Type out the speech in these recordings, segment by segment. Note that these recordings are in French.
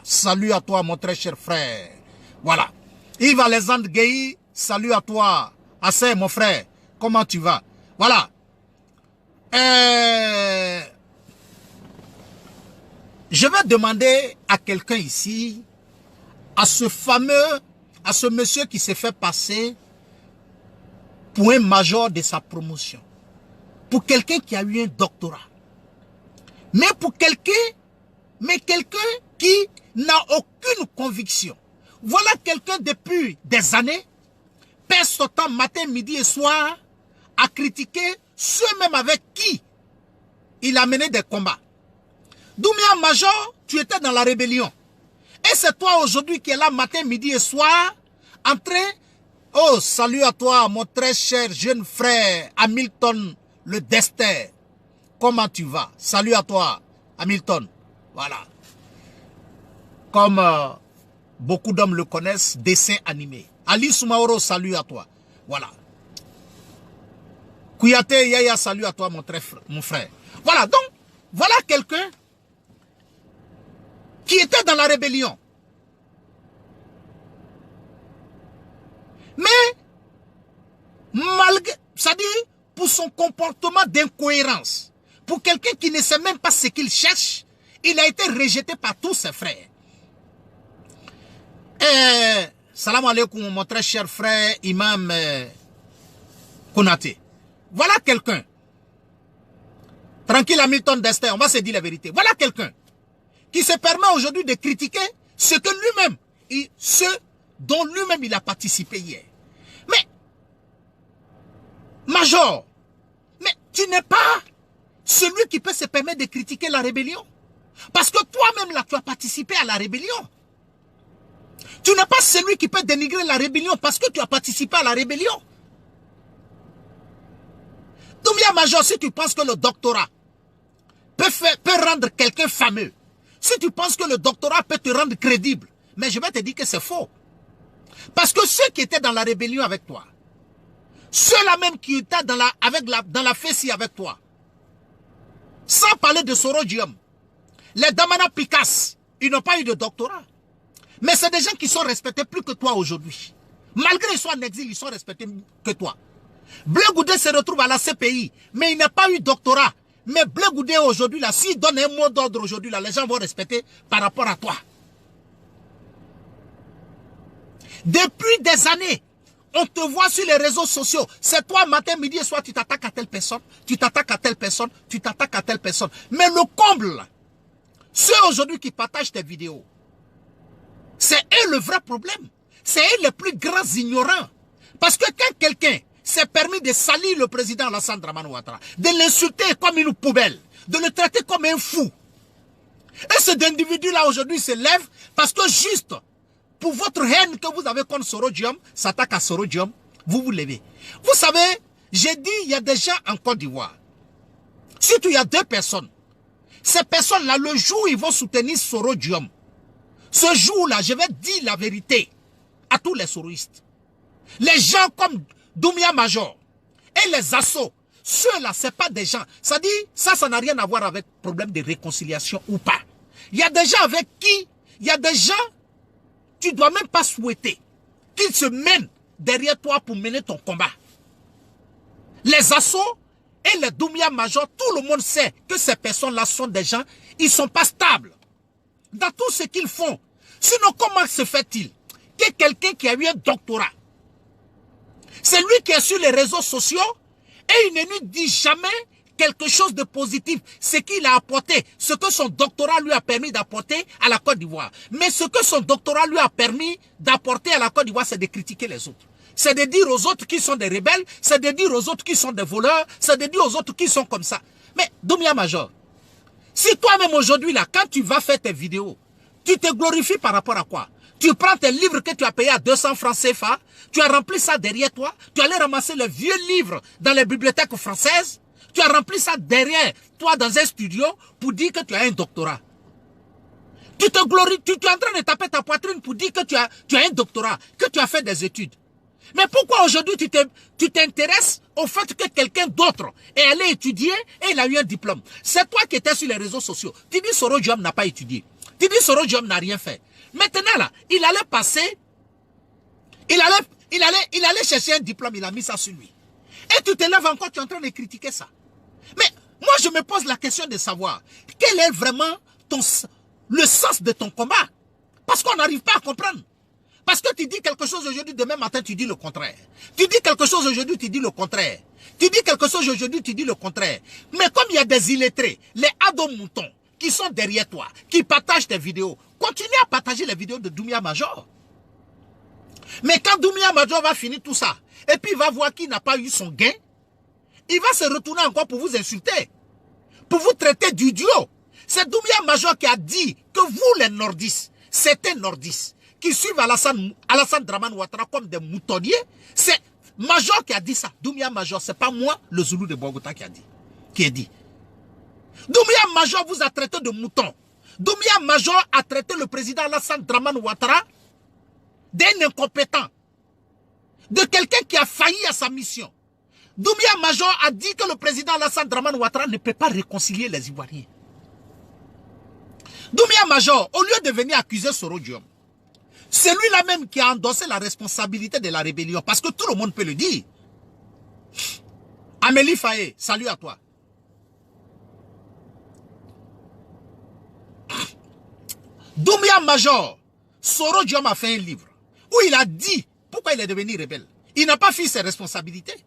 salut à toi mon très cher frère. Voilà. Yves Alexandre Gueye, salut à toi. Assez mon frère, comment tu vas? Voilà. Je vais demander à quelqu'un ici, à ce monsieur qui s'est fait passer pour un major de sa promotion, pour quelqu'un qui a eu un doctorat, mais pour quelqu'un qui n'a aucune conviction. Voilà quelqu'un depuis des années, passe son temps matin, midi et soir à critiquer ceux-mêmes avec qui il a mené des combats. Doumbia Major, tu étais dans la rébellion. Et c'est toi aujourd'hui qui es là matin, midi et soir, en train... Oh, salut à toi, mon très cher jeune frère, Hamilton le Destin. Comment tu vas? Salut à toi, Hamilton. Voilà. Comme beaucoup d'hommes le connaissent, dessin animé. Ali Soumaoro, salut à toi. Voilà. Kouyaté Yaya, salut à toi, mon frère. Voilà, donc, voilà quelqu'un qui était dans la rébellion. Mais, malgré, c'est-à-dire, pour son comportement d'incohérence, pour quelqu'un qui ne sait même pas ce qu'il cherche, il a été rejeté par tous ses frères. Salam alaikum, mon très cher frère, Imam Konaté. Voilà quelqu'un. Tranquille, Hamilton Destin, on va se dire la vérité. Voilà quelqu'un qui se permet aujourd'hui de critiquer ce que lui-même, ce dont lui-même il a participé hier. Mais, Major, mais tu n'es pas celui qui peut se permettre de critiquer la rébellion. Parce que toi-même là, tu as participé à la rébellion. Tu n'es pas celui qui peut dénigrer la rébellion parce que tu as participé à la rébellion. Doumbia Major, si tu penses que le doctorat peut rendre quelqu'un fameux, si tu penses que le doctorat peut te rendre crédible, mais je vais te dire que c'est faux. Parce que ceux qui étaient dans la rébellion avec toi, ceux-là même qui étaient dans la fessie avec toi, sans parler de Sorodium, les Damana Picasso, ils n'ont pas eu de doctorat. Mais c'est des gens qui sont respectés plus que toi aujourd'hui. Malgré qu'ils soient en exil, ils sont respectés que toi. Blé Goudé se retrouve à la CPI, mais il n'a pas eu de doctorat. Mais Blé Goudé aujourd'hui, là, s'il donne un mot d'ordre aujourd'hui, là, les gens vont respecter par rapport à toi. Depuis des années, on te voit sur les réseaux sociaux. C'est toi, matin, midi et soir, tu t'attaques à telle personne, tu t'attaques à telle personne, tu t'attaques à telle personne. Mais le comble, ceux aujourd'hui qui partagent tes vidéos, c'est eux le vrai problème. C'est eux les plus grands ignorants. Parce que quand quelqu'un s'est permis de salir le président Alassane Dramane Ouattara, de l'insulter comme une poubelle, de le traiter comme un fou, et cet individu-là aujourd'hui se lève parce que juste pour votre haine que vous avez contre Sorodium, s'attaque à Sorodium, vous vous levez. Vous savez, j'ai dit, il y a des gens en Côte d'Ivoire. Surtout, il y a deux personnes. Ces personnes-là, le jour où ils vont soutenir Sorodium, ce jour-là, je vais dire la vérité à tous les soroistes. Les gens comme Doumbia Major et les assauts, ceux-là, ce n'est pas des gens. Ça dit, ça n'a rien à voir avec problème de réconciliation ou pas. Il y a des gens avec qui, il y a des gens, tu ne dois même pas souhaiter qu'ils se mènent derrière toi pour mener ton combat. Les assauts et les Doumbia Major, tout le monde sait que ces personnes-là sont des gens, ils ne sont pas stables dans tout ce qu'ils font. Sinon, comment se fait-il que quelqu'un qui a eu un doctorat, c'est lui qui est sur les réseaux sociaux et il ne nous dit jamais quelque chose de positif, ce qu'il a apporté, ce que son doctorat lui a permis d'apporter à la Côte d'Ivoire. Mais ce que son doctorat lui a permis d'apporter à la Côte d'Ivoire, c'est de critiquer les autres. C'est de dire aux autres qui sont des rebelles, c'est de dire aux autres qui sont des voleurs, c'est de dire aux autres qui sont comme ça. Mais, Doumbia Major, si toi-même aujourd'hui, là, quand tu vas faire tes vidéos, tu te glorifies par rapport à quoi? Tu prends tes livres que tu as payés à 200 francs CFA, tu as rempli ça derrière toi, tu allais ramasser les vieux livres dans les bibliothèques françaises, tu as rempli ça derrière toi dans un studio pour dire que tu as un doctorat. Tu te glorifies, tu es en train de taper ta poitrine pour dire que tu as un doctorat, que tu as fait des études. Mais pourquoi aujourd'hui tu t'intéresses au fait que quelqu'un d'autre est allé étudier et il a eu un diplôme? C'est toi qui étais sur les réseaux sociaux. Tu dis Sorodium n'a pas étudié. Tu dis Soro Diom n'a rien fait. Maintenant là, il allait passer, il allait chercher un diplôme, il a mis ça sur lui. Et tu te lèves encore, tu es en train de critiquer ça. Mais moi je me pose la question de savoir, quel est vraiment le sens de ton combat? Parce qu'on n'arrive pas à comprendre. Parce que tu dis quelque chose aujourd'hui, demain matin, tu dis le contraire. Tu dis quelque chose aujourd'hui, tu dis le contraire. Tu dis quelque chose aujourd'hui, tu dis le contraire. Mais comme il y a des illettrés, les ados moutons, qui sont derrière toi, qui partagent tes vidéos, continue à partager les vidéos de Doumbia Major. Mais quand Doumbia Major va finir tout ça, et puis il va voir qu'il n'a pas eu son gain, il va se retourner encore pour vous insulter, pour vous traiter d'idiot. C'est Doumbia Major qui a dit que vous, les nordistes, certains nordistes, qui suivent Alassane Dramane Ouattara comme des moutonniers, c'est Major qui a dit ça. Doumbia Major, c'est pas moi, le Zoulou de Bogota qui a dit. Doumbia Major vous a traité de mouton. Doumbia Major a traité le président Alassane Dramane Ouattara d'un incompétent, de quelqu'un qui a failli à sa mission. Doumbia Major a dit que le président Alassane Dramane Ouattara ne peut pas réconcilier les Ivoiriens. Doumbia Major, au lieu de venir accuser Soro Diom, c'est lui-là même qui a endossé la responsabilité de la rébellion, parce que tout le monde peut le dire. Amélie Faye, salut à toi. Doumbia Major, Soro Diom a fait un livre où il a dit pourquoi il est devenu rebelle. Il n'a pas fait ses responsabilités.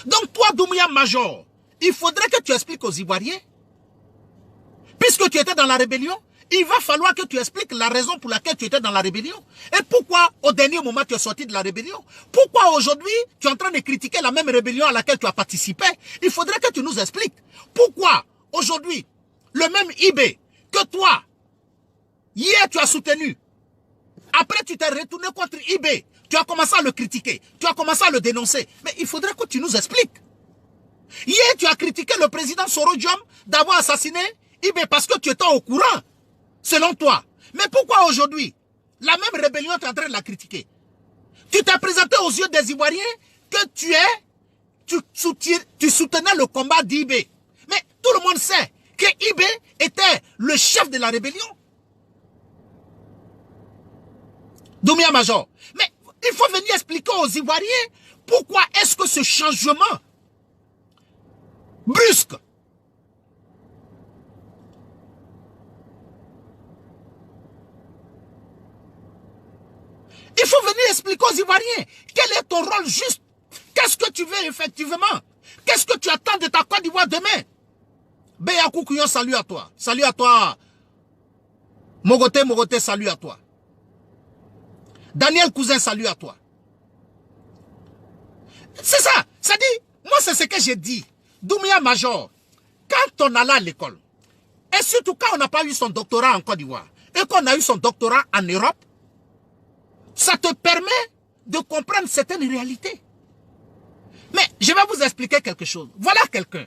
Donc toi, Doumbia Major, il faudrait que tu expliques aux Ivoiriens, puisque tu étais dans la rébellion, il va falloir que tu expliques la raison pour laquelle tu étais dans la rébellion. Et pourquoi, au dernier moment, tu es sorti de la rébellion. Pourquoi aujourd'hui, tu es en train de critiquer la même rébellion à laquelle tu as participé. Il faudrait que tu nous expliques. Pourquoi, aujourd'hui, le même IB que toi, hier, tu as soutenu. Après, tu t'es retourné contre IB. Tu as commencé à le critiquer. Tu as commencé à le dénoncer. Mais il faudrait que tu nous expliques. Hier, tu as critiqué le président Soro Diom d'avoir assassiné IB parce que tu étais au courant. Selon toi. Mais pourquoi aujourd'hui, la même rébellion, tu es en train de la critiquer? Tu t'es présenté aux yeux des Ivoiriens que tu soutenais le combat d'IB. Mais tout le monde sait que IB était le chef de la rébellion. Doumbia Major. Mais il faut venir expliquer aux Ivoiriens pourquoi est-ce que ce changement brusque, il faut venir expliquer aux Ivoiriens quel est ton rôle juste. Qu'est-ce que tu veux effectivement? Qu'est-ce que tu attends de ta Côte d'Ivoire demain? Béa Koukouyon, salut à toi. Salut à toi. Mogoté, salut à toi. Daniel Cousin, salut à toi. C'est ça. Ça dit, moi c'est ce que j'ai dit. Doumbia Major, quand on allait à l'école, et surtout quand on n'a pas eu son doctorat en Côte d'Ivoire, et qu'on a eu son doctorat en Europe, ça te permet de comprendre certaines réalités. Mais je vais vous expliquer quelque chose. Voilà quelqu'un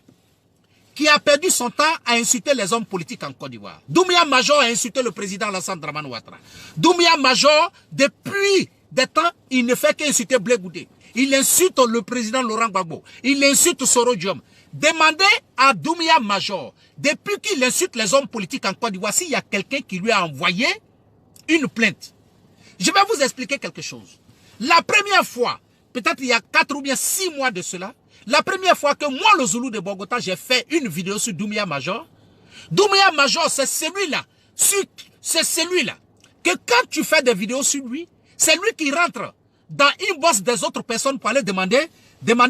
qui a perdu son temps à insulter les hommes politiques en Côte d'Ivoire. Doumbia Major a insulté le président Alassane Dramane Ouattara. Doumbia Major, depuis des temps, il ne fait qu'insulter Blé Goudé. Il insulte le président Laurent Gbagbo. Il insulte Soro Diom. Demandez à Doumbia Major, depuis qu'il insulte les hommes politiques en Côte d'Ivoire, s'il y a quelqu'un qui lui a envoyé une plainte. Je vais vous expliquer quelque chose. La première fois, peut-être il y a 4 ou bien 6 mois de cela, la première fois que moi, le Zoulou de Bogota, j'ai fait une vidéo sur Doumbia Major, c'est celui-là, que quand tu fais des vidéos sur lui, c'est lui qui rentre dans une bosse des autres personnes pour aller demander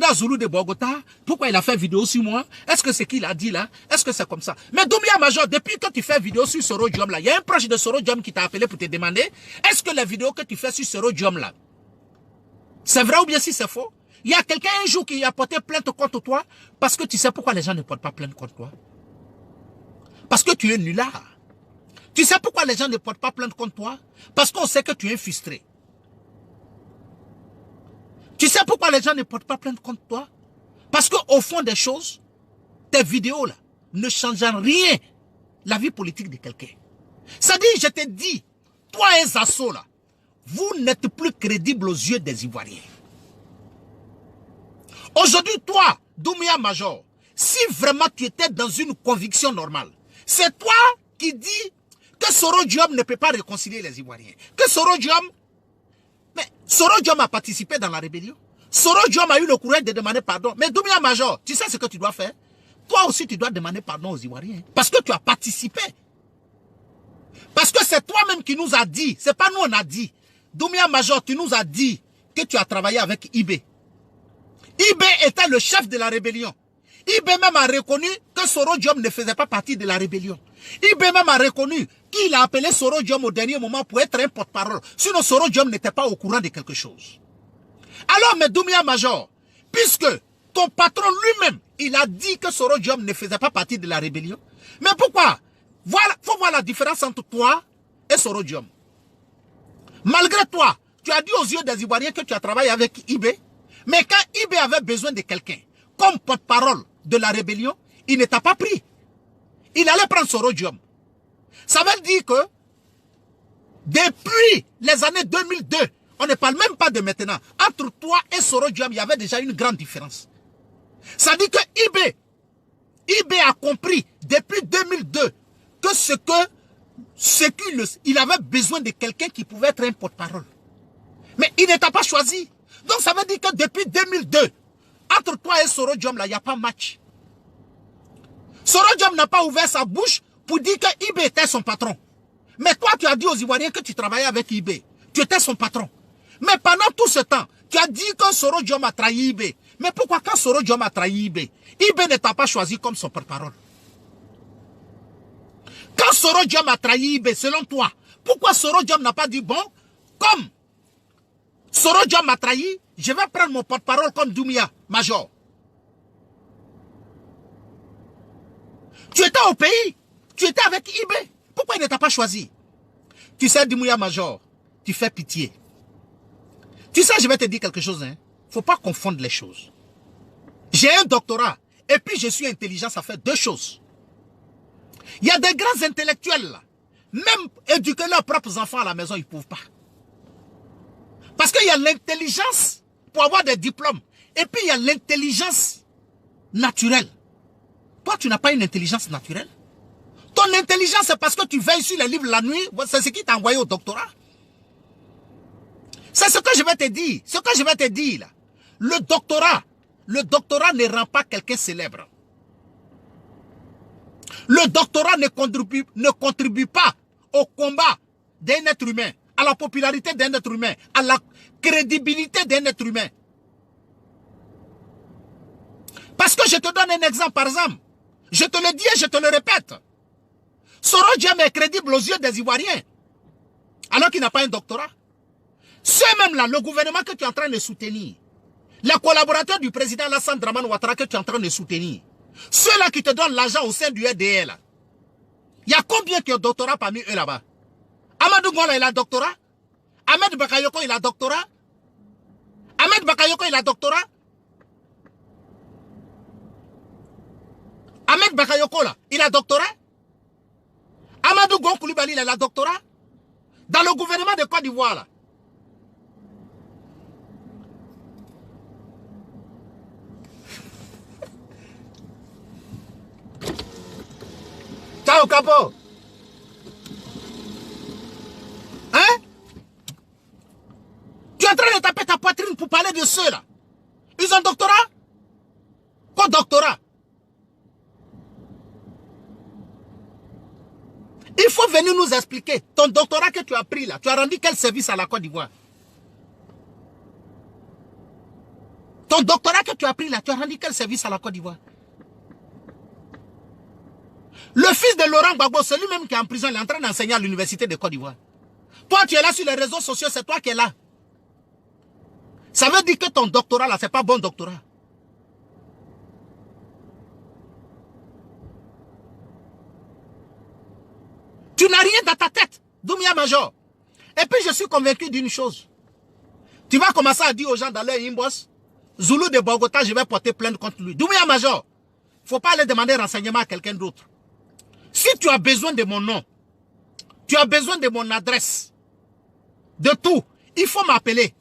à Zoulou de Bogota pourquoi il a fait vidéo sur moi. Est-ce que c'est qu'il a dit là? Est-ce que c'est comme ça? Mais Doumbia Major, depuis que tu fais vidéo sur Soro Diom là, il y a un proche de Soro Diom qui t'a appelé pour te demander est-ce que les vidéos que tu fais sur Soro Diom là, c'est vrai ou bien si c'est faux? Il y a quelqu'un un jour qui a porté plainte contre toi parce que tu sais pourquoi les gens ne portent pas plainte contre toi? Parce que tu es nulard. Tu sais pourquoi les gens ne portent pas plainte contre toi? Parce qu'on sait que tu es frustré. Tu sais pourquoi les gens ne portent pas plainte contre toi? Parce qu'au fond des choses, tes vidéos là ne changent en rien la vie politique de quelqu'un. Ça dit, je te dis, toi et Zasso là, vous n'êtes plus crédible aux yeux des Ivoiriens. Aujourd'hui, toi, Doumbia Major, si vraiment tu étais dans une conviction normale, c'est toi qui dis que Soro Diom ne peut pas réconcilier les Ivoiriens. Que Soro Diom... Mais Soro Diom a participé dans la rébellion. Soro Diom a eu le courage de demander pardon. Mais Doumbia Major, tu sais ce que tu dois faire? Toi aussi, tu dois demander pardon aux Ivoiriens. Parce que tu as participé. Parce que c'est toi-même qui nous a dit. C'est pas nous on a dit. Doumbia Major, tu nous as dit que tu as travaillé avec Ibé. Ibé était le chef de la rébellion. Ibé même a reconnu que Soro Diom ne faisait pas partie de la rébellion. Ibé même a reconnu qu'il a appelé Soro Diom au dernier moment pour être un porte-parole. Sinon, Soro Diom n'était pas au courant de quelque chose. Alors, mais Doumbia Major, puisque ton patron lui-même, il a dit que Soro Diom ne faisait pas partie de la rébellion, mais pourquoi? Voilà, faut voir la différence entre toi et Soro Diom. Malgré toi, tu as dit aux yeux des Ivoiriens que tu as travaillé avec Ibé, mais quand Ibé avait besoin de quelqu'un comme porte-parole de la rébellion, il ne t'a pas pris. Il allait prendre Soro Diom. Ça veut dire que depuis les années 2002, on ne parle même pas de maintenant, entre toi et Soro Diom, il y avait déjà une grande différence. Ça dit que Ibé a compris depuis 2002 que il avait besoin de quelqu'un qui pouvait être un porte-parole. Mais il ne t'a pas choisi. Donc ça veut dire que depuis 2002, entre toi et Soro Diom, là, il n'y a pas match. Soro Diom n'a pas ouvert sa bouche pour dire que Ibé était son patron. Mais toi, tu as dit aux Ivoiriens que tu travaillais avec Ibé. Tu étais son patron. Mais pendant tout ce temps, tu as dit que Soro Diom a trahi Ibé. Mais pourquoi quand Soro Diom a trahi Ibé, Ibé ne t'a pas choisi comme son porte-parole? Quand Soro Diom a trahi Ibé, selon toi, pourquoi Soro Diom n'a pas dit, bon, comme Soro Diom m'a trahi, je vais prendre mon porte-parole comme Doumbia Major. Tu étais au pays, tu étais avec Ibé. Pourquoi il ne t'a pas choisi? Tu sais, Doumbia Major, tu fais pitié. Tu sais, je vais te dire quelque chose, hein. Faut pas confondre les choses. J'ai un doctorat, et puis je suis intelligent, ça fait deux choses. Il y a des grands intellectuels, là. Même éduquer leurs propres enfants à la maison, ils ne peuvent pas. Parce qu'il y a l'intelligence pour avoir des diplômes. Et puis il y a l'intelligence naturelle. Toi, tu n'as pas une intelligence naturelle. Ton intelligence, c'est parce que tu veilles sur les livres la nuit. C'est ce qui t'a envoyé au doctorat. C'est ce que je vais te dire. Ce que je vais te dire, là. Le doctorat ne rend pas quelqu'un célèbre. Le doctorat ne contribue pas au combat d'un être humain, à la popularité d'un être humain, à la crédibilité d'un être humain. Parce que je te donne un exemple, par exemple. Je te le dis et je te le répète. Soro Diom est crédible aux yeux des Ivoiriens, alors qu'il n'a pas un doctorat. Ceux-mêmes-là, le gouvernement que tu es en train de soutenir, les collaborateurs du président Alassane Dramane Ouattara que tu es en train de soutenir, ceux-là qui te donnent l'argent au sein du RDL, il y a combien qui ont doctorat parmi eux là-bas? Amadou Ngola, il a doctorat? Ahmed Bakayoko, il a doctorat? Ahmed Bakayoko, il a doctorat? Ahmed Bakayoko, là, il a doctorat? Amadou Gon Coulibaly, il a doctorat? Dans le gouvernement de Côte d'Ivoire, là. Ciao, Capo. Hein? Tu es en train de taper ta poitrine pour parler de ceux-là. Ils ont doctorat? Quoi doctorat? Il faut venir nous expliquer. Ton doctorat que tu as pris là, tu as rendu quel service à la Côte d'Ivoire? Ton doctorat que tu as pris là, tu as rendu quel service à la Côte d'Ivoire? Le fils de Laurent Gbagbo, c'est lui-même qui est en prison, il est en train d'enseigner à l'université de Côte d'Ivoire. Toi, tu es là sur les réseaux sociaux, c'est toi qui es là. Ça veut dire que ton doctorat là, c'est pas bon doctorat. Tu n'as rien dans ta tête, Doumbia Major. Et puis je suis convaincu d'une chose. Tu vas commencer à dire aux gens dans leur inbox, Zoulou de Bogota, je vais porter plainte contre lui. Doumbia Major, il ne faut pas aller demander renseignement à quelqu'un d'autre. Si tu as besoin de mon nom, tu as besoin de mon adresse, de tout, il faut m'appeler.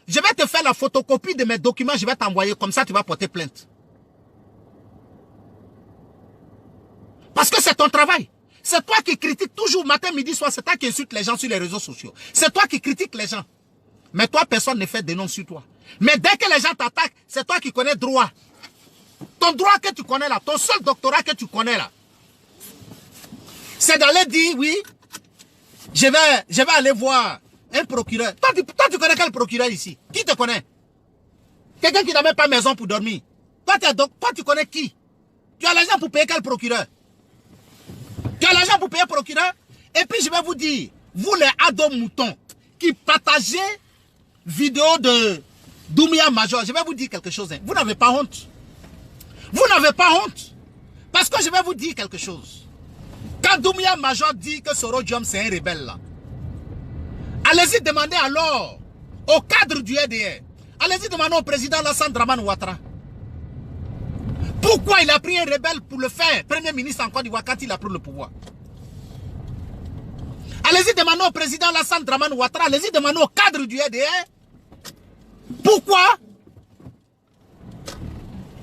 Je vais te faire la photocopie de mes documents, je vais t'envoyer, comme ça tu vas porter plainte. Parce que c'est ton travail. C'est toi qui critiques toujours matin, midi, soir. C'est toi qui insultes les gens sur les réseaux sociaux. C'est toi qui critiques les gens. Mais toi, personne ne fait dénonce sur toi. Mais dès que les gens t'attaquent, c'est toi qui connais droit. Ton droit que tu connais là, ton seul doctorat que tu connais là, c'est d'aller dire, oui, je vais aller voir un procureur. Toi, tu connais quel procureur ici? Qui te connaît? Quelqu'un qui n'a même pas maison pour dormir. Toi, tu connais qui? Tu as l'argent pour payer quel procureur? Tu as l'argent pour payer procureur? Et puis, je vais vous dire, vous les ados moutons qui partagez vidéo de Doumbouya Major, je vais vous dire quelque chose. Hein. Vous n'avez pas honte. Vous n'avez pas honte. Parce que je vais vous dire quelque chose. Quand Doumbouya Major dit que Soro Diom c'est un rebelle là, allez-y demander alors au cadre du EDR, allez-y demander au président Alassane Dramane Ouattara. Pourquoi il a pris un rebelle pour le faire Premier ministre en Côte d'Ivoire quand il a pris le pouvoir? Allez-y demander au président Alassane Dramane Ouattara, allez-y demander au cadre du EDR. Pourquoi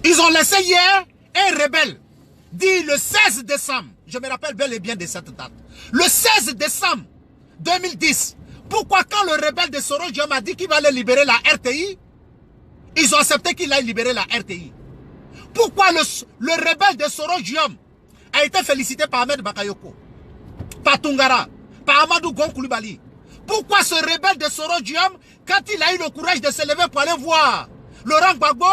ils ont laissé hier un rebelle dit le 16 décembre, je me rappelle bel et bien de cette date, le 16 décembre 2010, pourquoi quand le rebelle de Soro Diom a dit qu'il va aller libérer la RTI, ils ont accepté qu'il aille libérer la RTI? Pourquoi le rebelle de Soro Diom a été félicité par Ahmed Bakayoko, par Tungara, par Amadou Gon Coulibaly? Pourquoi ce rebelle de Soro Diom, quand il a eu le courage de se lever pour aller voir Laurent Gbagbo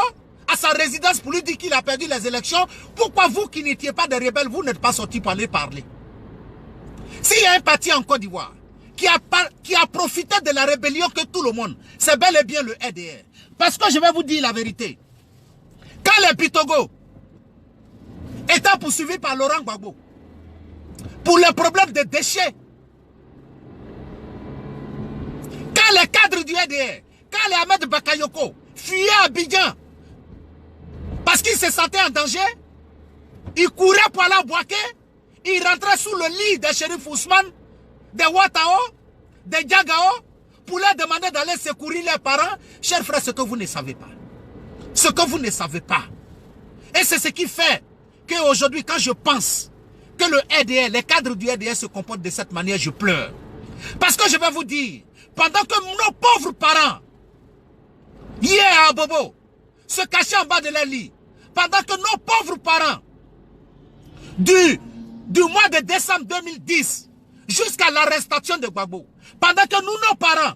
à sa résidence pour lui dire qu'il a perdu les élections, pourquoi vous qui n'étiez pas des rebelles, vous n'êtes pas sortis pour aller parler? S'il y a un parti en Côte d'Ivoire qui a profité de la rébellion que tout le monde, c'est bel et bien le EDR. Parce que je vais vous dire la vérité. Quand les Pitogo étaient poursuivis par Laurent Gbagbo pour le problème des déchets, quand les cadres du EDR, quand les Ahmed Bakayoko fuyaient à Abidjan parce qu'ils se sentaient en danger, ils couraient pour aller à Bouaké, ils rentraient sous le lit des shérifs Ousmane, des Ouattao, des Diagao, pour leur demander d'aller secourir leurs parents. Chers frères, ce que vous ne savez pas. Ce que vous ne savez pas. Et c'est ce qui fait qu'aujourd'hui, quand je pense que le EDR, les cadres du EDR se comportent de cette manière, je pleure. Parce que je vais vous dire, pendant que nos pauvres parents, hier à Bobo, se cachaient en bas de leur lit, pendant que nos pauvres parents, du mois de décembre 2010 jusqu'à l'arrestation de Gbagbo, pendant que nous, nos parents,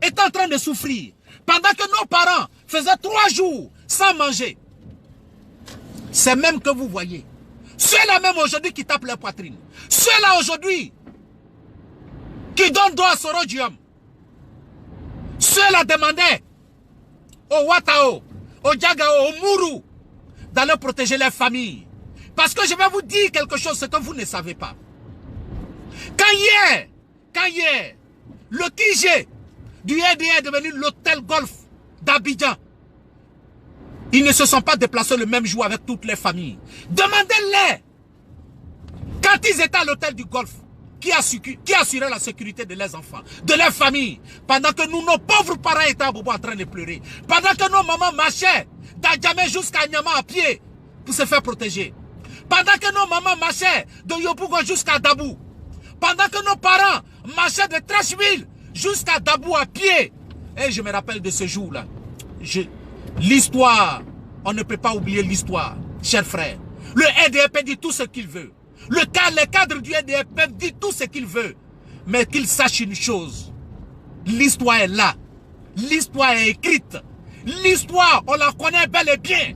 étaient en train de souffrir, pendant que nos parents faisaient 3 jours sans manger, c'est même que vous voyez, ceux-là même aujourd'hui qui tapent leur poitrine, ceux-là aujourd'hui qui donnent droit à Soro Diom, ceux-là demandaient aux Ouattao, aux Diagao, aux Mourou d'aller protéger leurs familles. Parce que je vais vous dire quelque chose, ce que vous ne savez pas. Quand hier, le QG du EDR est devenu l'hôtel Golf d'Abidjan, ils ne se sont pas déplacés le même jour avec toutes les familles. Demandez-les, quand ils étaient à l'hôtel du Golf, qui assurait la sécurité de leurs enfants, de leurs familles, pendant que nous, nos pauvres parents étaient à Bobo en train de pleurer, pendant que nos mamans marchaient d'Adjamé jusqu'à Nyama à pied pour se faire protéger, pendant que nos mamans marchaient de Yopougon jusqu'à Dabou, pendant que nos parents marchaient de Trècheville jusqu'à Dabou à pied. Et je me rappelle de ce jour-là. L'histoire, on ne peut pas oublier l'histoire, chers frères. Le EDR peut dire tout ce qu'il veut. Les cadres du EDR peuvent dire tout ce qu'ils veulent. Mais qu'ils sachent une chose. L'histoire est là. L'histoire est écrite. L'histoire, on la connaît bel et bien.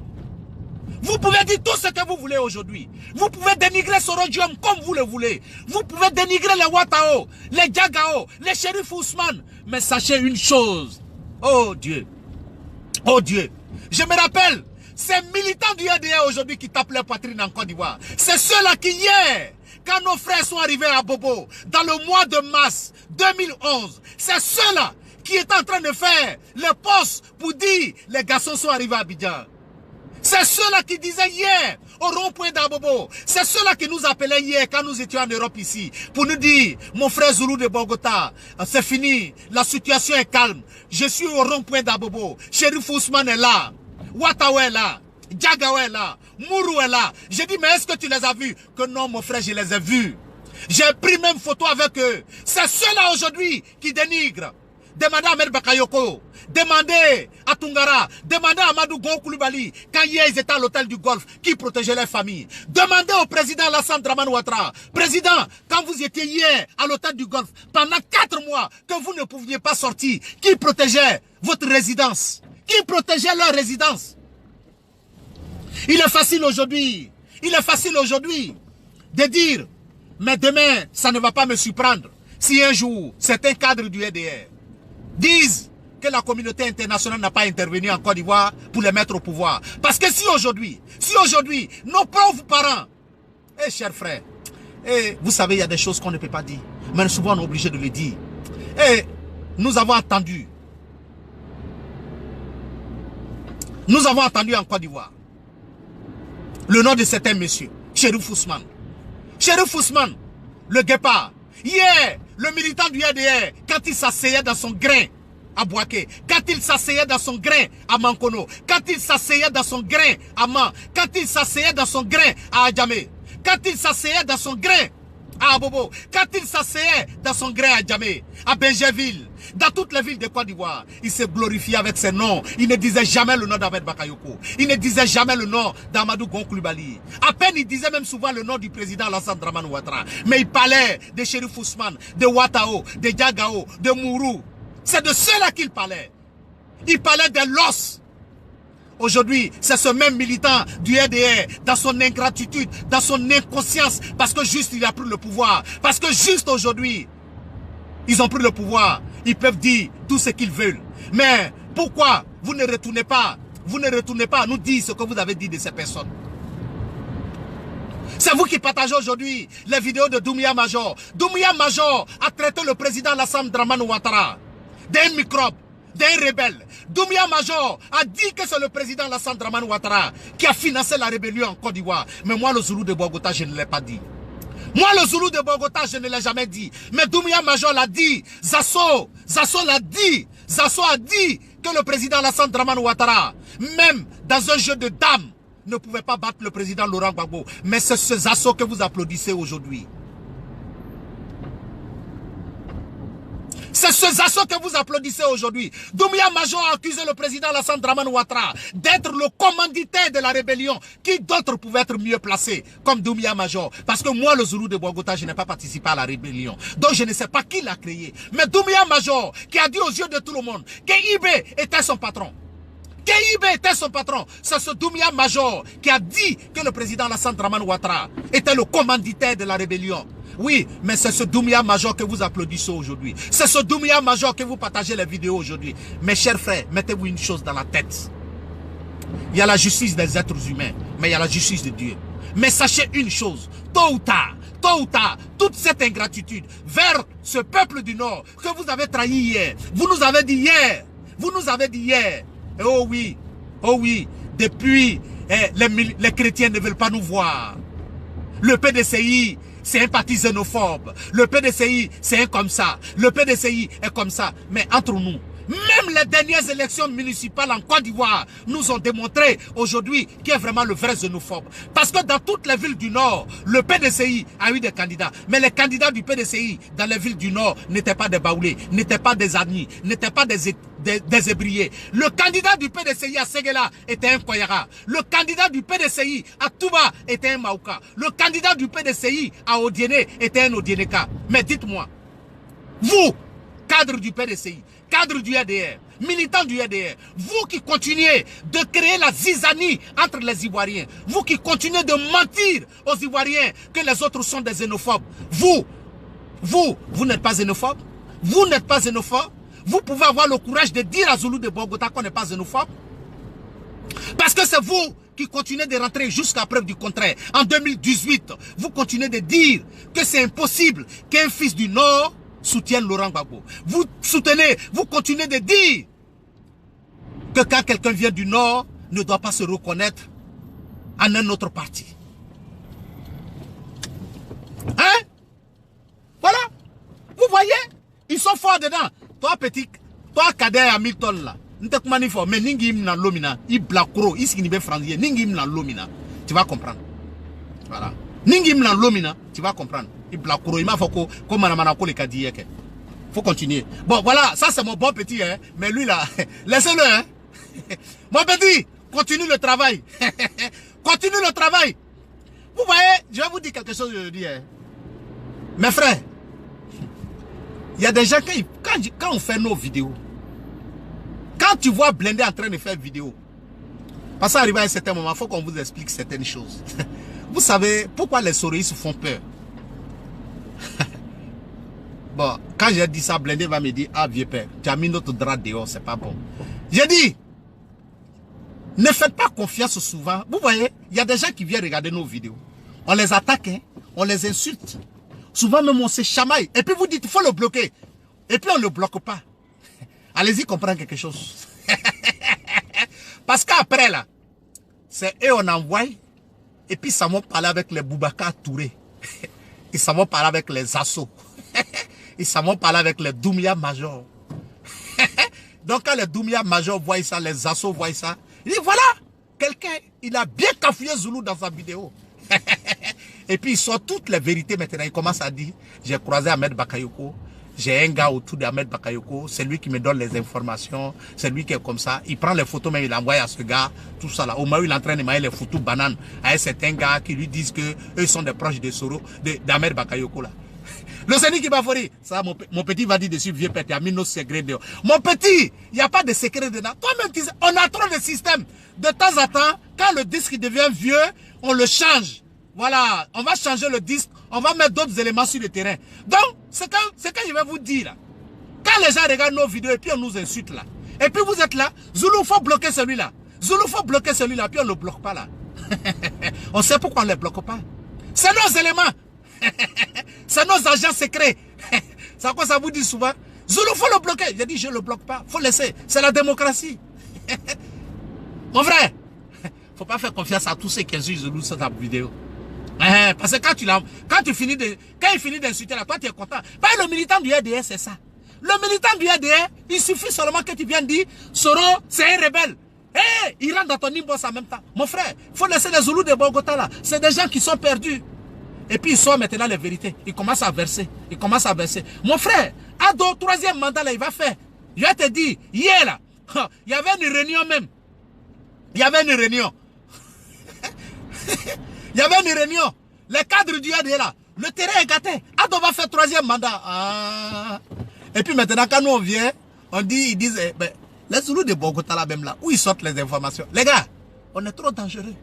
Vous pouvez dire tout ce que vous voulez aujourd'hui. Vous pouvez dénigrer Soro Diom comme vous le voulez. Vous pouvez dénigrer les Ouattao, les Diagao, les shérifs Ousmane. Mais sachez une chose. Oh Dieu. Oh Dieu. Je me rappelle, ces militants du EDR aujourd'hui qui tapent leur poitrine en Côte d'Ivoire. C'est ceux-là qui hier, quand nos frères sont arrivés à Bobo, dans le mois de mars 2011, c'est ceux-là qui étaient en train de faire les postes pour dire les garçons sont arrivés à Abidjan. C'est ceux-là qui disaient hier au rond-point d'Abobo. C'est ceux-là qui nous appelaient hier quand nous étions en Europe ici. Pour nous dire, mon frère Zoulou de Bogota, c'est fini, la situation est calme. Je suis au rond-point d'Abobo. Chérif Ousmane est là. Ouattao est là. Diagao est là. Mourou est là. J'ai dit, mais est-ce que tu les as vus? Que non, mon frère, je les ai vus. J'ai pris même photo avec eux. C'est ceux-là aujourd'hui qui dénigrent. Demandez à Ahmed Bakayoko, demandez à Tungara, demandez à Amadou Gon Coulibaly, quand hier ils étaient à l'hôtel du Golfe, qui protégeait les familles. Demandez au président Alassane Dramane Ouattara, président, quand vous étiez hier à l'hôtel du Golfe, pendant 4 mois, que vous ne pouviez pas sortir, qui protégeait votre résidence? Qui protégeait leur résidence? Il est facile aujourd'hui de dire, mais demain, ça ne va pas me surprendre si un jour, certains cadres du EDR disent que la communauté internationale n'a pas intervenu en Côte d'Ivoire pour les mettre au pouvoir. Parce que si aujourd'hui, nos pauvres parents, chers frères, vous savez, il y a des choses qu'on ne peut pas dire, mais souvent on est obligé de le dire. Nous avons entendu en Côte d'Ivoire le nom de certains messieurs, Chérif Ousmane. Chérif Ousmane, le guépard. Hier, le militant du ADR, quand il s'asseyait dans son grain à Boaké, quand il s'asseyait dans son grain à Mankono, quand il s'asseyait dans son grain à Man, quand il s'asseyait dans son grain à Adjamé, quand il s'asseyait dans son grain à Abobo, quand il s'asseyait dans son grain à Adjamé, à Benjerville, dans toutes les villes de Côte d'Ivoire, il se glorifiait avec ses noms. Il ne disait jamais le nom d'Ahmed Bakayoko. Il ne disait jamais le nom d'Amadou Gon Coulibaly. À peine il disait même souvent le nom du président Alassane Dramane Ouattara. Mais il parlait de Chérif Ousmane, de Ouattao, de Diagao, de Mourou. C'est de ceux-là qu'il parlait. Il parlait de l'os. Aujourd'hui, c'est ce même militant du RDR, dans son ingratitude, dans son inconscience, parce que juste il a pris le pouvoir. Parce que juste aujourd'hui, ils ont pris le pouvoir. Ils peuvent dire tout ce qu'ils veulent. Mais pourquoi vous ne retournez pas à nous dire ce que vous avez dit de ces personnes? C'est vous qui partagez aujourd'hui les vidéos de Doumbouya Major. Doumbouya Major a traité le président Alassane Dramane Ouattara d'un microbe, d'un rebelle. Doumbouya Major a dit que c'est le président Alassane Dramane Ouattara qui a financé la rébellion en Côte d'Ivoire. Mais moi, le Zoulou de Bogota, je ne l'ai pas dit. Moi, le Zoulou de Bogota, je ne l'ai jamais dit. Mais Doumbouya Major l'a dit. Zasso l'a dit. Zasso a dit que le président Alassane Dramane Ouattara, même dans un jeu de dames, ne pouvait pas battre le président Laurent Gbagbo. Mais c'est ce Zasso que vous applaudissez aujourd'hui. C'est ce Zasso que vous applaudissez aujourd'hui. Doumbouya Major a accusé le président Alassane Dramane Ouattara d'être le commanditaire de la rébellion. Qui d'autre pouvait être mieux placé comme Doumbouya Major? Parce que moi, le Zoulou de Bogota, je n'ai pas participé à la rébellion. Donc je ne sais pas qui l'a créé. Mais Doumbouya Major, qui a dit aux yeux de tout le monde que IB était son patron. C'est ce Doumbouya Major qui a dit que le président Alassane Dramane Ouattara était le commanditaire de la rébellion. Oui, mais c'est ce Doumbouya Major que vous applaudissez aujourd'hui. C'est ce Doumbouya Major que vous partagez les vidéos aujourd'hui. Mes chers frères, mettez-vous une chose dans la tête. Il y a la justice des êtres humains, mais il y a la justice de Dieu. Mais sachez une chose, tôt ou tard, toute cette ingratitude vers ce peuple du Nord que vous avez trahi hier, vous nous avez dit hier, et oh oui, depuis, les chrétiens ne veulent pas nous voir. Le PDCI, c'est un parti xénophobe. Le PDCI, c'est un comme ça. Le PDCI est comme ça. Mais entre nous, même les dernières élections municipales en Côte d'Ivoire nous ont démontré aujourd'hui qui est vraiment le vrai xénophobe. Parce que dans toutes les villes du Nord, le PDCI a eu des candidats. Mais les candidats du PDCI dans les villes du Nord n'étaient pas des Baoulés, n'étaient pas des Adnis, n'étaient pas des Ébriés. Le candidat du PDCI à Séguéla était un Koyara. Le candidat du PDCI à Touba était un Maouka. Le candidat du PDCI à Odiéné était un Odiénéka. Mais dites-moi, vous, cadre du PDCI, cadre du ADR, militant du ADR, vous qui continuez de créer la zizanie entre les Ivoiriens, vous qui continuez de mentir aux Ivoiriens que les autres sont des xénophobes, vous n'êtes pas xénophobe? Vous n'êtes pas xénophobe? Vous pouvez avoir le courage de dire à Zoulou de Bogota qu'on n'est pas xénophobe? Parce que c'est vous qui continuez de rentrer jusqu'à preuve du contraire. En 2018, vous continuez de dire que c'est impossible qu'un fils du Nord soutienne Laurent Gbagbo. Vous continuez de dire que quand quelqu'un vient du Nord, ne doit pas se reconnaître en un autre parti. Hein? Voilà. Vous voyez? Ils sont forts dedans. Toi petit, toi cadet Hamilton là, mais ningi na lomina, i blakro, i signibe français, ningi na lomina, tu vas comprendre. Voilà. Ningi na lomina, tu vas comprendre. Il m'a fait comme il faut continuer. Bon, voilà, ça c'est mon bon petit, hein. Mais lui là, laissez-le, hein. Mon petit, continue le travail. Continue le travail. Vous voyez, je vais vous dire quelque chose aujourd'hui, hein. Mes frères, il y a des gens, quand on fait nos vidéos, quand tu vois Blindé en train de faire vidéo, parce qu'arrivé à un certain moment, il faut qu'on vous explique certaines choses. Vous savez pourquoi les soroïstes font peur? Bon, quand j'ai dit ça, Blindé va me dire, ah vieux père, tu as mis notre drap dehors, c'est pas bon. J'ai dit, ne faites pas confiance souvent. Vous voyez, il y a des gens qui viennent regarder nos vidéos. On les attaque, hein, on les insulte. Souvent même on se chamaille. Et puis vous dites, il faut le bloquer. Et puis on ne le bloque pas. Allez-y comprendre quelque chose. Parce qu'après là, c'est eux on envoie. Et puis ça va parler avec les Boubacar Touré. Ils s'en vont parler avec les Assauts. Ils s'en vont parler avec les Doumia Major. Donc quand les Doumia Major voient ça, les Assauts voient ça, ils disent voilà, quelqu'un, il a bien cafouillé Zoulou dans sa vidéo. Et puis il sort toutes les vérités maintenant. Il commence à dire, j'ai croisé Ahmed Bakayoko, j'ai un gars autour d'Ahmed Bakayoko, c'est lui qui me donne les informations, c'est lui qui est comme ça. Il prend les photos, mais il envoie à ce gars, tout ça là. Au moins il est en train de mailler les photos bananes à certains gars qui lui disent que eux sont des proches de Soro, d'Ahmed Bakayoko là. Le Séni qui va forer, ça mon petit va dire dessus, vieux père, tu as mis nos secrets dehors. Mon petit, il n'y a pas de secret dedans. Toi-même, on a trop de systèmes. De temps en temps, quand le disque devient vieux, on le change. Voilà, on va changer le disque, on va mettre d'autres éléments sur le terrain. Donc, c'est que je vais vous dire là. Quand les gens regardent nos vidéos et puis on nous insulte là. Et puis vous êtes là, Zoulou, il faut bloquer celui-là. Zoulou, il faut bloquer celui-là, puis on ne le bloque pas là. On sait pourquoi on ne les bloque pas. C'est nos éléments. C'est nos agents secrets. C'est quoi ça vous dit souvent? Zoulou, il faut le bloquer. J'ai dit, je ne le bloque pas. Il faut laisser. C'est la démocratie. Mon frère, il ne faut pas faire confiance à tous ceux qui insultent Zoulou sur ta vidéo. Parce que quand il finit d'insulter là, toi tu es content. Pas le militant du RDR, c'est ça. Le militant du RDR, il suffit seulement que tu viennes dire Soro, c'est un rebelle. Il rentre dans ton inbox en même temps. Mon frère, il faut laisser les Zoulous de Bogota là. C'est des gens qui sont perdus. Et puis ils sont maintenant les vérités. Ils commencent à verser. Ils commencent à verser. Mon frère, Ado, troisième mandat là, il va faire. Je vais te dire, hier là, il y avait une réunion même. Il y avait une réunion. Il y avait une réunion. Les cadres du AD là, le terrain est gâté. Ado va faire troisième mandat. Ah. Et puis maintenant, quand nous on vient, on dit, ils disent, ben, les Zoulous de Bogota là même là, où ils sortent les informations. Les gars, on est trop dangereux.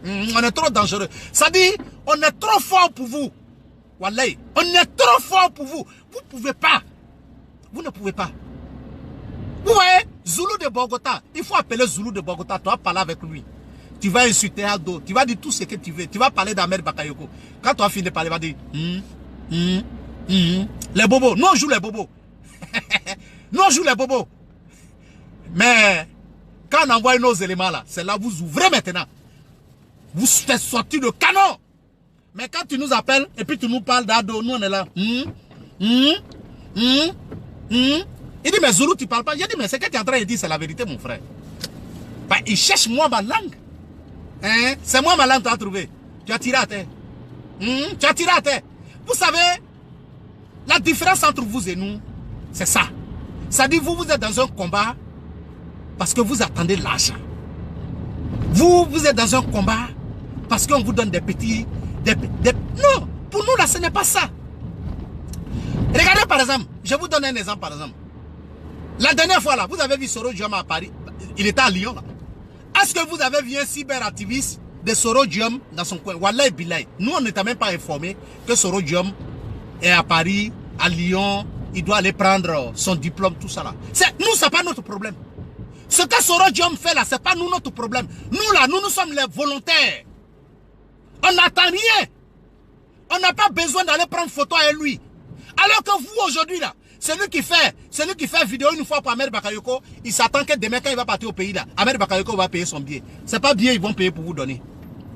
On est trop dangereux. Ça dit, on est trop fort pour vous. Wallahi, on est trop fort pour vous. Vous ne pouvez pas. Vous ne pouvez pas. Vous voyez, Zoulou de Bogota, il faut appeler Zoulou de Bogota, tu vas parler avec lui. Tu vas insulter Ado, tu vas dire tout ce que tu veux. Tu vas parler d'Ahmed Bakayoko. Quand tu as fini de parler, tu vas dire les bobos. Nous on joue les bobos. Nous on joue les bobos. Mais quand on envoie nos éléments là, c'est là vous ouvrez maintenant. Vous faites sortir le canon. Mais quand tu nous appelles et puis tu nous parles d'Ado, nous on est là. Il dit mais Zoulou tu parles pas. J'ai dit mais ce que tu es en train de dire c'est la vérité mon frère. Bah, il cherche moi ma langue. Hein? C'est moi ma langue que tu as trouvé. Tu as tiré à terre. Tu as tiré à terre. Vous savez, la différence entre vous et nous, c'est ça. Ça dit vous êtes dans un combat parce que vous attendez l'argent. Vous êtes dans un combat parce qu'on vous donne des petits... Non, pour nous là ce n'est pas ça. Regardez par exemple, je vous donne un exemple par exemple. La dernière fois là, vous avez vu Soro Diom à Paris. Il était à Lyon là. Est-ce que vous avez vu un cyberactiviste de Soro Diom dans son coin? Wallahi billahi. Nous on n'était même pas informés que Soro Diom est à Paris, à Lyon. Il doit aller prendre son diplôme, tout ça là. Nous, c'est pas notre problème. Ce que Soro Diom fait là, c'est pas nous notre problème. Nous là, nous sommes les volontaires. On n'attend rien. On n'a pas besoin d'aller prendre photo avec lui. Alors que vous aujourd'hui là, celui qui fait vidéo une fois pour Ahmed Bakayoko, il s'attend que demain quand il va partir au pays là, Ahmed Bakayoko va payer son billet. C'est pas billet ils vont payer pour vous donner.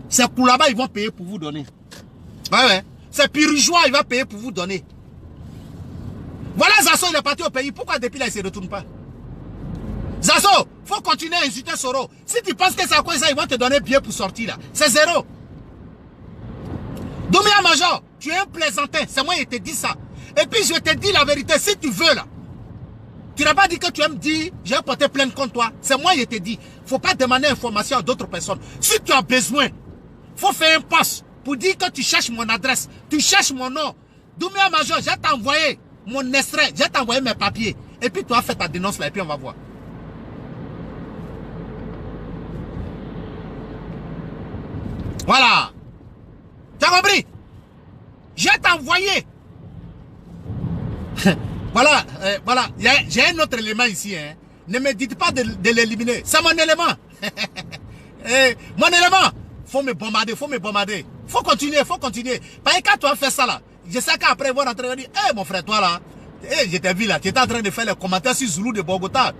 C'est Koulaba ils vont payer pour vous donner. Ouais. C'est Pirijois il va payer pour vous donner. Voilà Zasso il est parti au pays. Pourquoi depuis là il ne se retourne pas? Zasso, faut continuer à insulter Soro. Si tu penses que c'est à quoi ça, ils vont te donner billet pour sortir là. C'est zéro. Doumia Major, tu es un plaisantin. C'est moi qui te dis ça. Et puis je te dis la vérité, si tu veux là. Tu n'as pas dit que tu aimes dire, j'ai porté plainte contre toi. C'est moi qui te dis. Il ne faut pas demander information à d'autres personnes. Si tu as besoin, il faut faire un poste pour dire que tu cherches mon adresse. Tu cherches mon nom. Doumbia Major, j'ai t'envoyé mon extrait. J'ai t'envoyé mes papiers. Et puis tu as fait ta dénonce là et puis on va voir. Voilà. Tu as compris? Je vais t'envoyer. Voilà, voilà. J'ai un autre élément ici. Hein. Ne me dites pas de l'éliminer. C'est mon élément. Mon élément. Faut me bombarder, faut me bombarder. Faut continuer, faut continuer. Parce que quand tu as fait ça là, je sais qu'après ils vont rentrer et dire, hé mon frère, toi là, je t'ai vu là, tu étais en train de faire les commentaires sur Zulu de Bogota.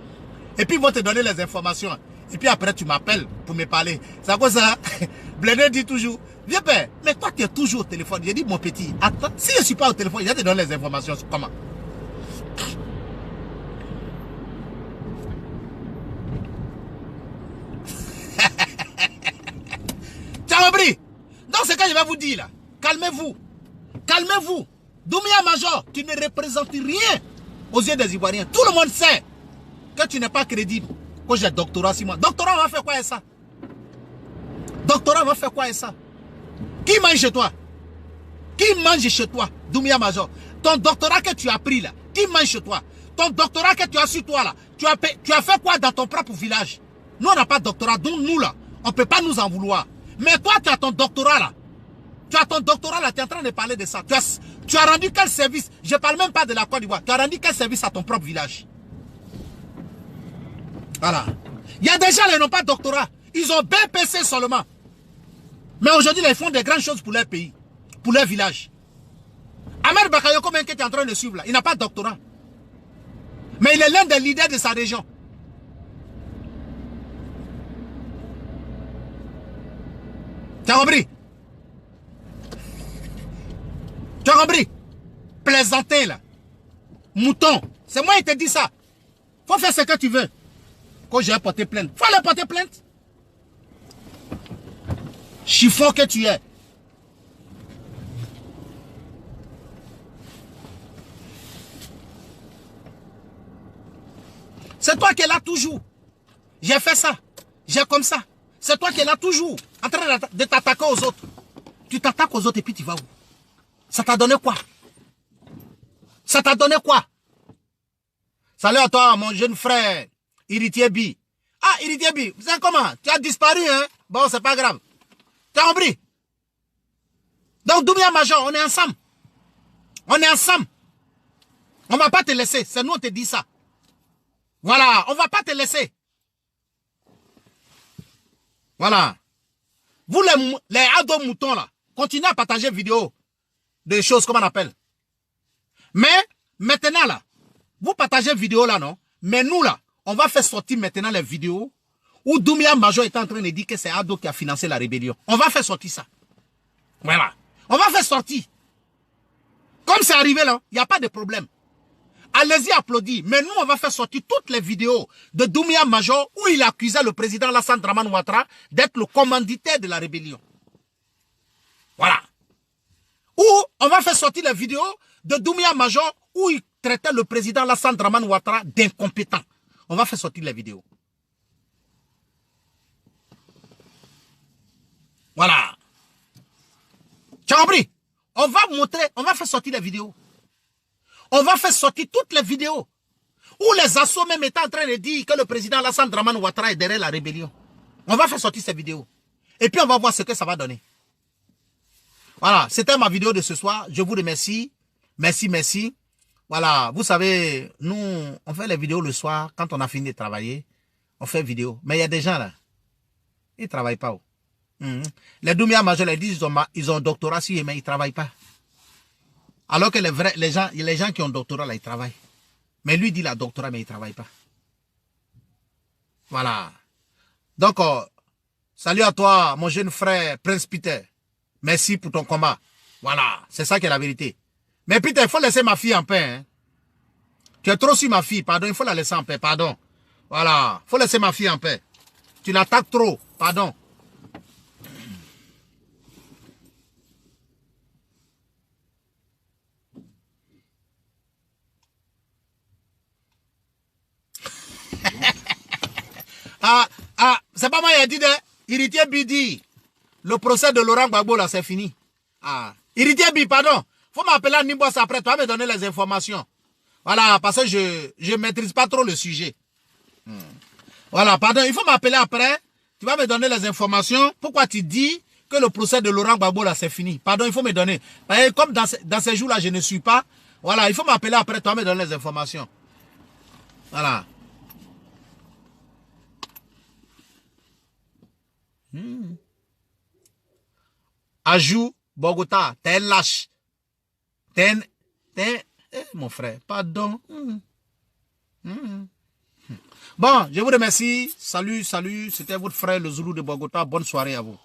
Et puis ils vont te donner les informations. Et puis après tu m'appelles pour me parler. C'est à cause de ça. Blender dit toujours, viens père, mais toi tu es toujours au téléphone. J'ai dit mon petit, attends, si je ne suis pas au téléphone, je vais te donner les informations. Comment? Tu as compris? Donc c'est quand je vais vous dire là, calmez-vous. Calmez-vous. Doumbia Major, tu ne représentes rien aux yeux des Ivoiriens. Tout le monde sait que tu n'es pas crédible. Que j'ai doctorat 6 mois. Doctorat, on va faire quoi avec ça? Doctorat, on va faire quoi avec ça? Qui mange chez toi? Qui mange chez toi, Doumbia Major? Ton doctorat que tu as pris là, qui mange chez toi? Ton doctorat que tu as sur toi là, tu as fait quoi dans ton propre village? Nous, on n'a pas de doctorat, donc nous là, on ne peut pas nous en vouloir. Mais toi, tu as ton doctorat là. Tu as ton doctorat là, tu es en train de parler de ça. Tu as rendu quel service? Je ne parle même pas de la Côte d'Ivoire. Tu as rendu quel service à ton propre village? Voilà. Il y a des gens qui n'ont pas de doctorat. Ils ont BPC seulement. Mais aujourd'hui, ils font des grandes choses pour leur pays, pour leur village. Ahmed Bakayoko, même que tu es en train de suivre là, il n'a pas de doctorat. Mais il est l'un des leaders de sa région. Tu as compris? Tu as compris? Plaisantin là. Mouton. C'est moi qui te dis ça. Faut faire ce que tu veux. Quand j'ai porté plainte. Faut aller porter plainte. Chiffon que tu es. C'est toi qui es là toujours. J'ai fait ça. J'ai comme ça. C'est toi qui es là toujours. En train de t'attaquer aux autres. Tu t'attaques aux autres et puis tu vas où? Ça t'a donné quoi? Ça t'a donné quoi? Salut à toi, mon jeune frère, Iritiebi. Ah, Iritiebi, vous savez comment? Tu as disparu, hein? Bon, c'est pas grave. Tu as compris? Donc, Doumbia Major, on est ensemble. On est ensemble. On ne va pas te laisser. C'est nous, on te dit ça. Voilà, on ne va pas te laisser. Voilà. Vous, les ados moutons, là, continuez à partager vidéo des choses, comme on appelle. Mais, maintenant, là, vous partagez vidéo, là, non? Mais nous, là, on va faire sortir maintenant les vidéos où Doumbia Major est en train de dire que c'est Ado qui a financé la rébellion. On va faire sortir ça. Voilà. On va faire sortir. Comme c'est arrivé, là, il n'y a pas de problème. Allez-y applaudir. Mais nous, on va faire sortir toutes les vidéos de Doumbia Major où il accusait le président Alassane Dramane Ouattara d'être le commanditaire de la rébellion. Voilà. Ou on va faire sortir les vidéos de Doumbia Major où il traitait le président Alassane Dramane Ouattara d'incompétent. On va faire sortir les vidéos. Voilà. Tu as compris? On va montrer, on va faire sortir les vidéos. On va faire sortir toutes les vidéos où les assauts même étaient en train de dire que le président Alassane Dramane Ouattara est derrière la rébellion. On va faire sortir ces vidéos. Et puis on va voir ce que ça va donner. Voilà, c'était ma vidéo de ce soir. Je vous remercie. Merci, merci. Voilà, vous savez, nous, on fait les vidéos le soir. Quand on a fini de travailler, on fait vidéo. Mais il y a des gens là, ils ne travaillent pas. Les Doumbia Major, ils disent ils ont un doctorat, mais ils ne travaillent pas. Alors que les gens qui ont un doctorat, là, ils travaillent. Mais lui dit qu'il a un doctorat, mais il ne travaille pas. Voilà. Donc, salut à toi, mon jeune frère, Prince Peter. Merci pour ton combat. Voilà, c'est ça qui est la vérité. Mais Peter, il faut laisser ma fille en paix. Hein. Tu es trop sur ma fille, pardon, il faut la laisser en paix, pardon. Voilà, il faut laisser ma fille en paix. Tu l'attaques trop, pardon. c'est pas moi qui ai dit, Héritier Bidi. Le procès de Laurent Gbagbo, là, c'est fini. Héritier Bidi, pardon. Faut m'appeler à Nimbos après, tu vas me donner les informations. Voilà, parce que je ne maîtrise pas trop le sujet. Voilà, pardon, il faut m'appeler après. Tu vas me donner les informations. Pourquoi tu dis que le procès de Laurent Gbagbo, là, c'est fini? Pardon, il faut me donner. Comme dans ces jours-là, je ne suis pas. Voilà, il faut m'appeler après, tu vas me donner les informations. Voilà. Ajout, Bogota, t'es lâche. Mon frère, pardon. Bon, je vous remercie. Salut, salut. C'était votre frère, le Zoulou de Bogota. Bonne soirée à vous.